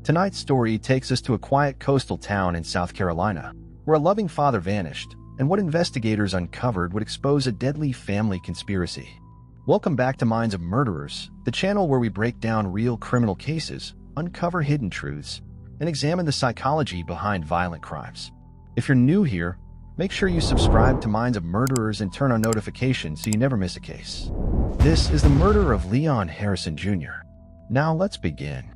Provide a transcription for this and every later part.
Tonight's story takes us to a quiet coastal town in South Carolina, where a loving father vanished, and what investigators uncovered would expose a deadly family conspiracy. Welcome back to Minds of Murderers, the channel where we break down real criminal cases, uncover hidden truths, and examine the psychology behind violent crimes. If you're new here, make sure you subscribe to Minds of Murderers and turn on notifications so you never miss a case. This is the murder of Leon Harrison Jr. Now let's begin.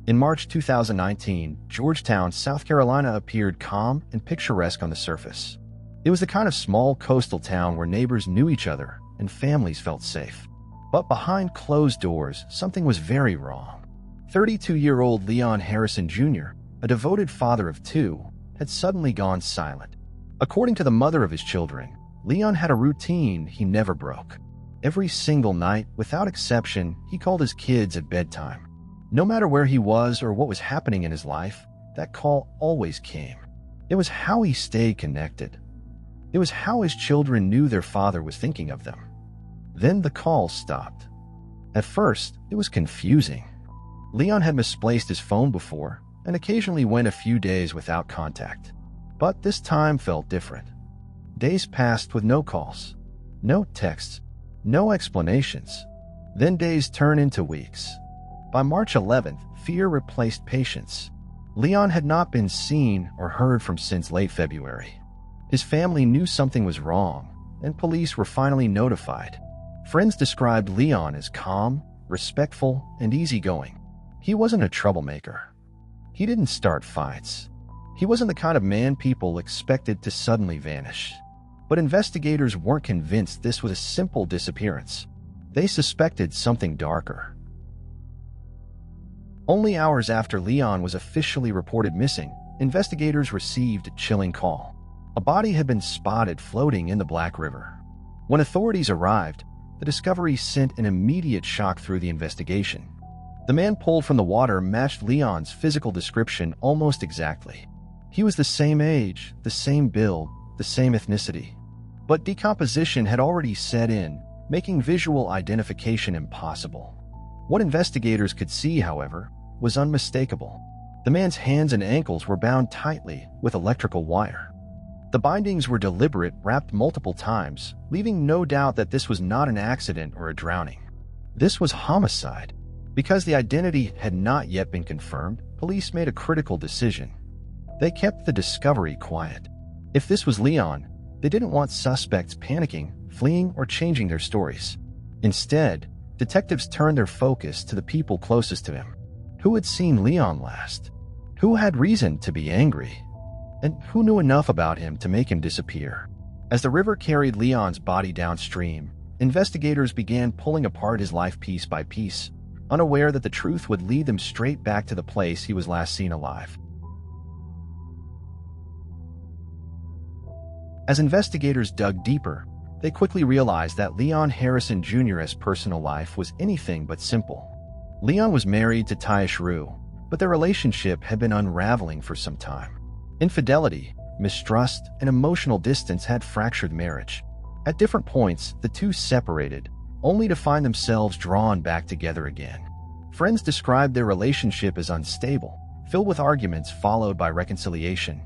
In March 2019, Georgetown, South Carolina appeared calm and picturesque on the surface. It was the kind of small coastal town where neighbors knew each other and families felt safe. But behind closed doors, something was very wrong. 32-year-old Leon Harrison Jr., a devoted father of two, had suddenly gone silent. According to the mother of his children, Leon had a routine he never broke. Every single night, without exception, he called his kids at bedtime. No matter where he was or what was happening in his life, that call always came. It was how he stayed connected. It was how his children knew their father was thinking of them. Then the call stopped. At first, it was confusing. Leon had misplaced his phone before and occasionally went a few days without contact. But this time felt different. Days passed with no calls, no texts, no explanations. Then days turned into weeks. By March 11th, fear replaced patience. Leon had not been seen or heard from since late February. His family knew something was wrong, and police were finally notified. Friends described Leon as calm, respectful, and easygoing. He wasn't a troublemaker. He didn't start fights. He wasn't the kind of man people expected to suddenly vanish. But investigators weren't convinced this was a simple disappearance. They suspected something darker. Only hours after Leon was officially reported missing, investigators received a chilling call. A body had been spotted floating in the Black River. When authorities arrived, the discovery sent an immediate shock through the investigation. The man pulled from the water matched Leon's physical description almost exactly. He was the same age, the same build, the same ethnicity. But decomposition had already set in, making visual identification impossible. What investigators could see, however, was unmistakable. The man's hands and ankles were bound tightly with electrical wire. The bindings were deliberate, wrapped multiple times, leaving no doubt that this was not an accident or a drowning. This was homicide. Because the identity had not yet been confirmed, police made a critical decision. They kept the discovery quiet. If this was Leon, they didn't want suspects panicking, fleeing, or changing their stories. Instead, detectives turned their focus to the people closest to him. Who had seen Leon last? Who had reason to be angry? And who knew enough about him to make him disappear? As the river carried Leon's body downstream, investigators began pulling apart his life piece by piece, unaware that the truth would lead them straight back to the place he was last seen alive. As investigators dug deeper, they quickly realized that Leon Harrison Jr.'s personal life was anything but simple. Leon was married to Tish Rue, but their relationship had been unraveling for some time. Infidelity, mistrust, and emotional distance had fractured marriage. At different points, the two separated, only to find themselves drawn back together again. Friends described their relationship as unstable, filled with arguments followed by reconciliation.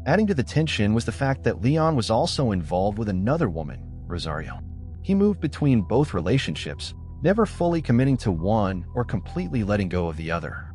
Adding to the tension was the fact that Leon was also involved with another woman, Rosario. He moved between both relationships, never fully committing to one or completely letting go of the other.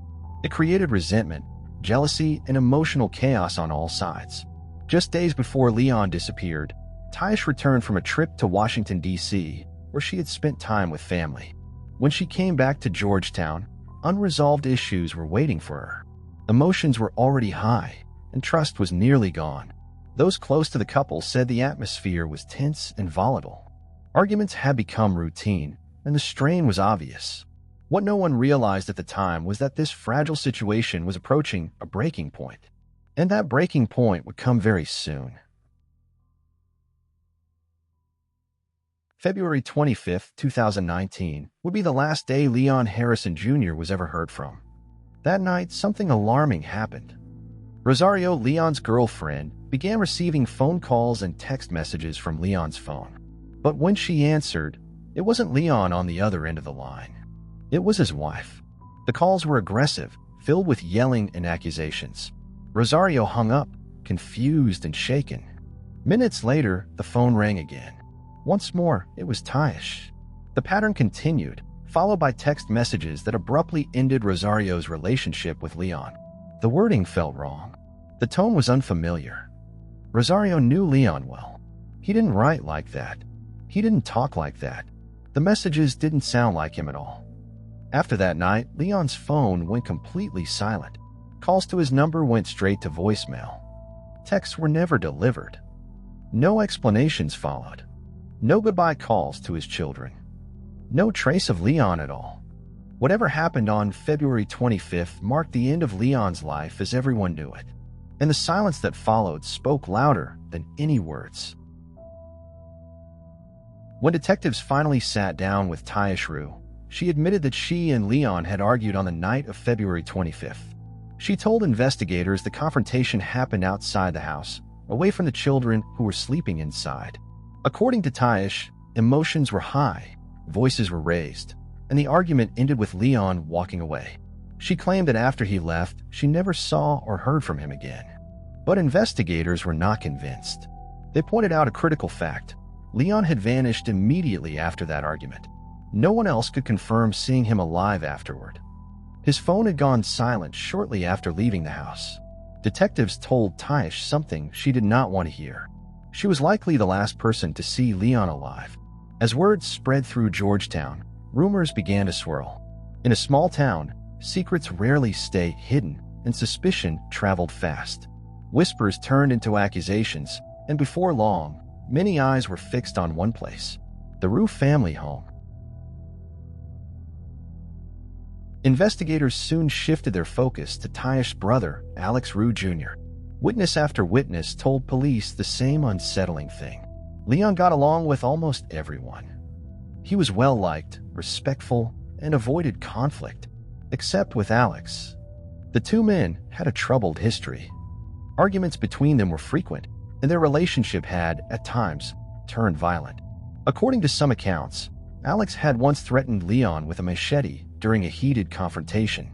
It created resentment, jealousy, and emotional chaos on all sides. Just days before Leon disappeared, Tish returned from a trip to Washington, D.C., where she had spent time with family. When she came back to Georgetown, unresolved issues were waiting for her. Emotions were already high, and trust was nearly gone. Those close to the couple said the atmosphere was tense and volatile. Arguments had become routine, and the strain was obvious. What no one realized at the time was that this fragile situation was approaching a breaking point, and that breaking point would come very soon. February 25, 2019, would be the last day Leon Harrison Jr. was ever heard from. That night, something alarming happened. Rosario, Leon's girlfriend, began receiving phone calls and text messages from Leon's phone. But when she answered, it wasn't Leon on the other end of the line. It was his wife. The calls were aggressive, filled with yelling and accusations. Rosario hung up, confused and shaken. Minutes later, the phone rang again. Once more, it was Taish. The pattern continued, followed by text messages that abruptly ended Rosario's relationship with Leon. The wording felt wrong. The tone was unfamiliar. Rosario knew Leon well. He didn't write like that. He didn't talk like that. The messages didn't sound like him at all. After that night, Leon's phone went completely silent. Calls to his number went straight to voicemail. Texts were never delivered. No explanations followed. No goodbye calls to his children. No trace of Leon at all. Whatever happened on February 25th marked the end of Leon's life as everyone knew it. And the silence that followed spoke louder than any words. When detectives finally sat down with Taish Rue, she admitted that she and Leon had argued on the night of February 25th. She told investigators the confrontation happened outside the house, away from the children who were sleeping inside. According to Taish, emotions were high, voices were raised, and the argument ended with Leon walking away. She claimed that after he left, she never saw or heard from him again. But investigators were not convinced. They pointed out a critical fact. Leon had vanished immediately after that argument. No one else could confirm seeing him alive afterward. His phone had gone silent shortly after leaving the house. Detectives told Taish something she did not want to hear. She was likely the last person to see Leon alive. As word spread through Georgetown, rumors began to swirl. In a small town, secrets rarely stay hidden, and suspicion traveled fast. Whispers turned into accusations, and before long, many eyes were fixed on one place: the Rue family home. Investigators soon shifted their focus to Taish's brother, Alex Rue Jr. Witness after witness told police the same unsettling thing. Leon got along with almost everyone. He was well-liked, respectful, and avoided conflict, except with Alex. The two men had a troubled history. Arguments between them were frequent, and their relationship had, at times, turned violent. According to some accounts, Alex had once threatened Leon with a machete during a heated confrontation.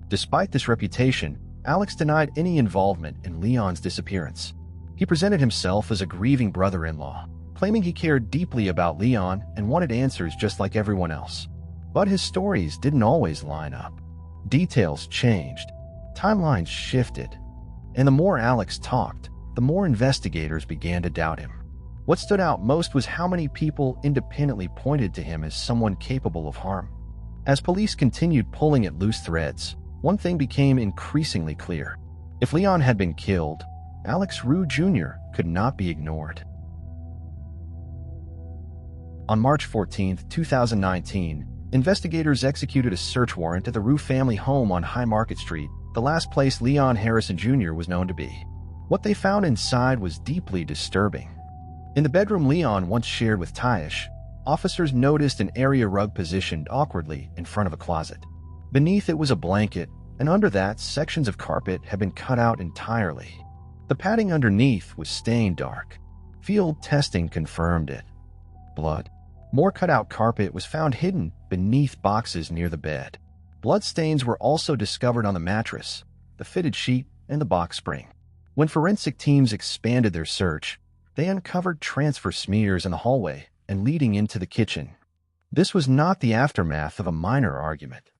Despite this reputation, Alex denied any involvement in Leon's disappearance. He presented himself as a grieving brother-in-law, claiming he cared deeply about Leon and wanted answers just like everyone else. But his stories didn't always line up. Details changed, timelines shifted, and the more Alex talked, the more investigators began to doubt him. What stood out most was how many people independently pointed to him as someone capable of harm. As police continued pulling at loose threads, one thing became increasingly clear. If Leon had been killed, Alex Rue Jr. could not be ignored. On March 14, 2019, investigators executed a search warrant at the Rue family home on High Market Street, the last place Leon Harrison Jr. was known to be. What they found inside was deeply disturbing. In the bedroom Leon once shared with Taish, officers noticed an area rug positioned awkwardly in front of a closet. Beneath it was a blanket, and under that, sections of carpet had been cut out entirely. The padding underneath was stained dark. Field testing confirmed it. Blood. More cut-out carpet was found hidden beneath boxes near the bed. Bloodstains were also discovered on the mattress, the fitted sheet, and the box spring. When forensic teams expanded their search, they uncovered transfer smears in the hallway and leading into the kitchen. This was not the aftermath of a minor argument.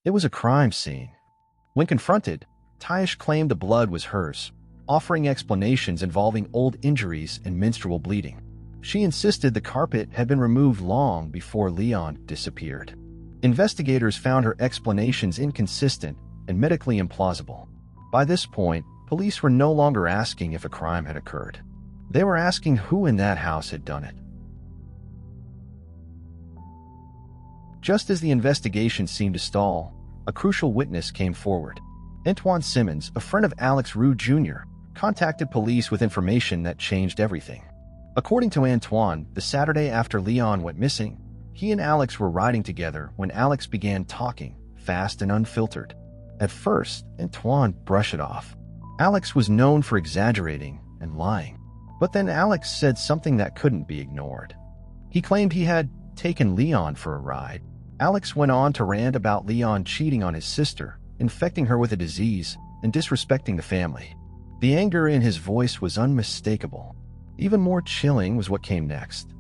It was a crime scene. When confronted, Taish claimed the blood was hers, offering explanations involving old injuries and menstrual bleeding. She insisted the carpet had been removed long before Leon disappeared. Investigators found her explanations inconsistent and medically implausible. By this point, police were no longer asking if a crime had occurred. They were asking who in that house had done it. Just as the investigation seemed to stall, a crucial witness came forward. Antoine Simmons, a friend of Alex Rue Jr., contacted police with information that changed everything. According to Antoine, the Saturday after Leon went missing, he and Alex were riding together when Alex began talking, fast and unfiltered. At first, Antoine brushed it off. Alex was known for exaggerating and lying. But then Alex said something that couldn't be ignored. He claimed he had taken Leon for a ride. Alex went on to rant about Leon cheating on his sister, infecting her with a disease, and disrespecting the family. The anger in his voice was unmistakable. Even more chilling was what came next.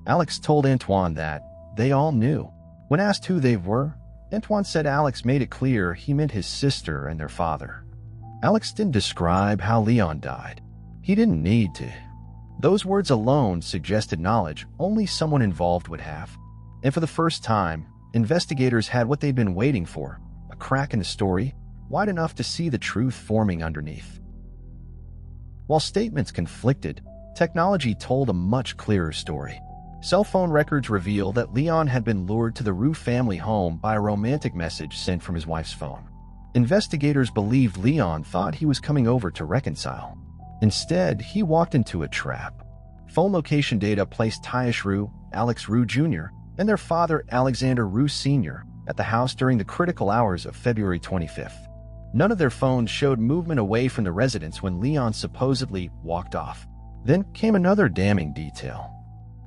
Alex told Antoine that they all knew. When asked who they were, Antoine said Alex made it clear he meant his sister and their father. Alex didn't describe how Leon died. He didn't need to. Those words alone suggested knowledge only someone involved would have. And for the first time, investigators had what they'd been waiting for, a crack in the story, wide enough to see the truth forming underneath. While statements conflicted, technology told a much clearer story. Cell phone records reveal that Leon had been lured to the Roux family home by a romantic message sent from his wife's phone. Investigators believed Leon thought he was coming over to reconcile. Instead, he walked into a trap. Phone location data placed Taish Roux, Alex Roux Jr., and their father, Alexander Roux Sr., at the house during the critical hours of February 25th. None of their phones showed movement away from the residence when Leon supposedly walked off. Then came another damning detail.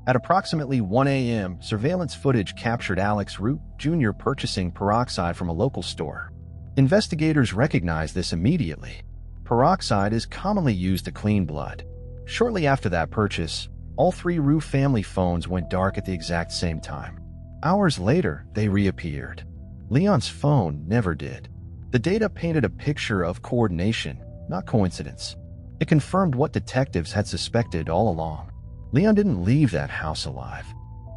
At approximately 1 a.m., surveillance footage captured Alex Roux Jr. purchasing peroxide from a local store. Investigators recognized this immediately. Peroxide is commonly used to clean blood. Shortly after that purchase, all 3 Roux family phones went dark at the exact same time. Hours later, they reappeared. Leon's phone never did. The data painted a picture of coordination, not coincidence. It confirmed what detectives had suspected all along. Leon didn't leave that house alive.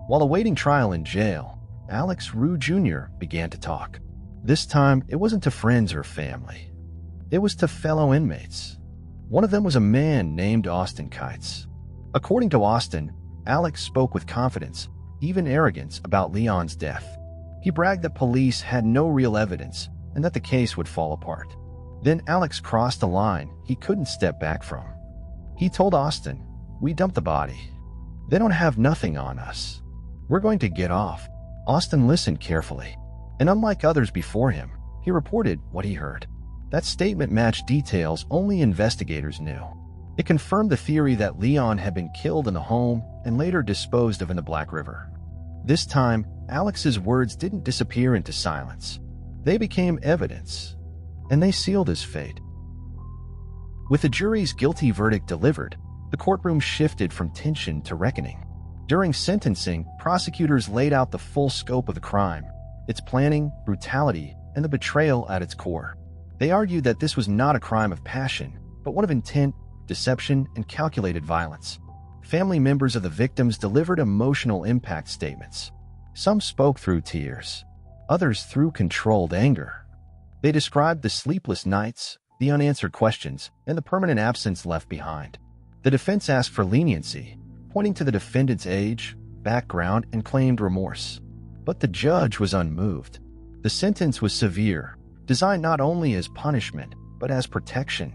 While awaiting trial in jail, Alex Roux Jr. began to talk. This time, it wasn't to friends or family. It was to fellow inmates. One of them was a man named Austin Kites. According to Austin, Alex spoke with confidence, even arrogance, about Leon's death. He bragged that police had no real evidence and that the case would fall apart. Then Alex crossed a line he couldn't step back from. He told Austin, "We dumped the body. They don't have nothing on us. We're going to get off." Austin listened carefully, and unlike others before him, he reported what he heard. That statement matched details only investigators knew. It confirmed the theory that Leon had been killed in the home and later disposed of in the Black River. This time, Alex's words didn't disappear into silence. They became evidence, and they sealed his fate. With the jury's guilty verdict delivered, the courtroom shifted from tension to reckoning. During sentencing, prosecutors laid out the full scope of the crime, its planning, brutality, and the betrayal at its core. They argued that this was not a crime of passion, but one of intent, deception, and calculated violence. Family members of the victims delivered emotional impact statements. Some spoke through tears, others through controlled anger. They described the sleepless nights, the unanswered questions, and the permanent absence left behind. The defense asked for leniency, pointing to the defendant's age, background, and claimed remorse. But the judge was unmoved. The sentence was severe, designed not only as punishment, but as protection.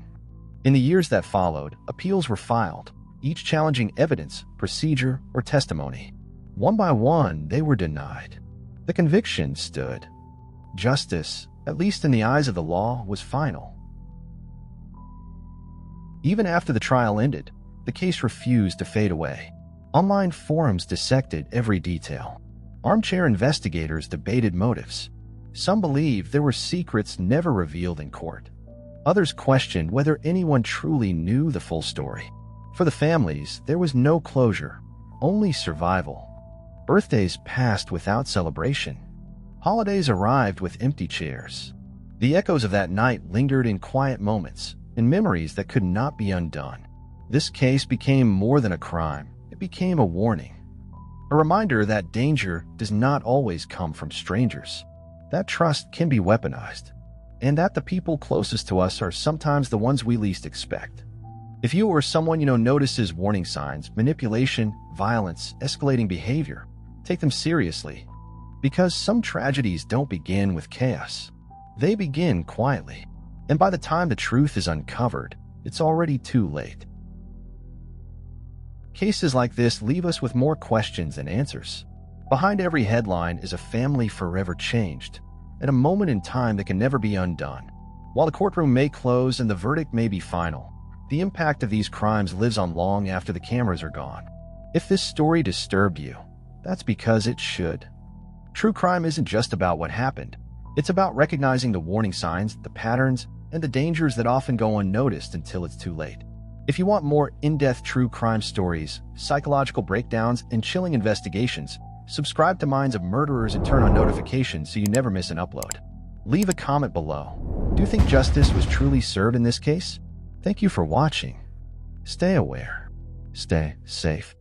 In the years that followed, appeals were filed, each challenging evidence, procedure, or testimony. One by one, they were denied. The conviction stood. Justice, at least in the eyes of the law, was final. Even after the trial ended, the case refused to fade away. Online forums dissected every detail. Armchair investigators debated motives. Some believed there were secrets never revealed in court. Others questioned whether anyone truly knew the full story. For the families, there was no closure, only survival. Birthdays passed without celebration. Holidays arrived with empty chairs. The echoes of that night lingered in quiet moments, in memories that could not be undone. This case became more than a crime. It became a warning. A reminder that danger does not always come from strangers. That trust can be weaponized, and that the people closest to us are sometimes the ones we least expect. If you or someone you know notices warning signs, manipulation, violence, escalating behavior, take them seriously. Because some tragedies don't begin with chaos. They begin quietly. And by the time the truth is uncovered, it's already too late. Cases like this leave us with more questions than answers. Behind every headline is a family forever changed, and a moment in time that can never be undone. While the courtroom may close and the verdict may be final, the impact of these crimes lives on long after the cameras are gone. If this story disturbed you, that's because it should. True crime isn't just about what happened. It's about recognizing the warning signs, the patterns, and the dangers that often go unnoticed until it's too late. If you want more in-depth true crime stories, psychological breakdowns, and chilling investigations, subscribe to Minds of Murderers and turn on notifications so you never miss an upload. Leave a comment below. Do you think justice was truly served in this case? Thank you for watching. Stay aware. Stay safe.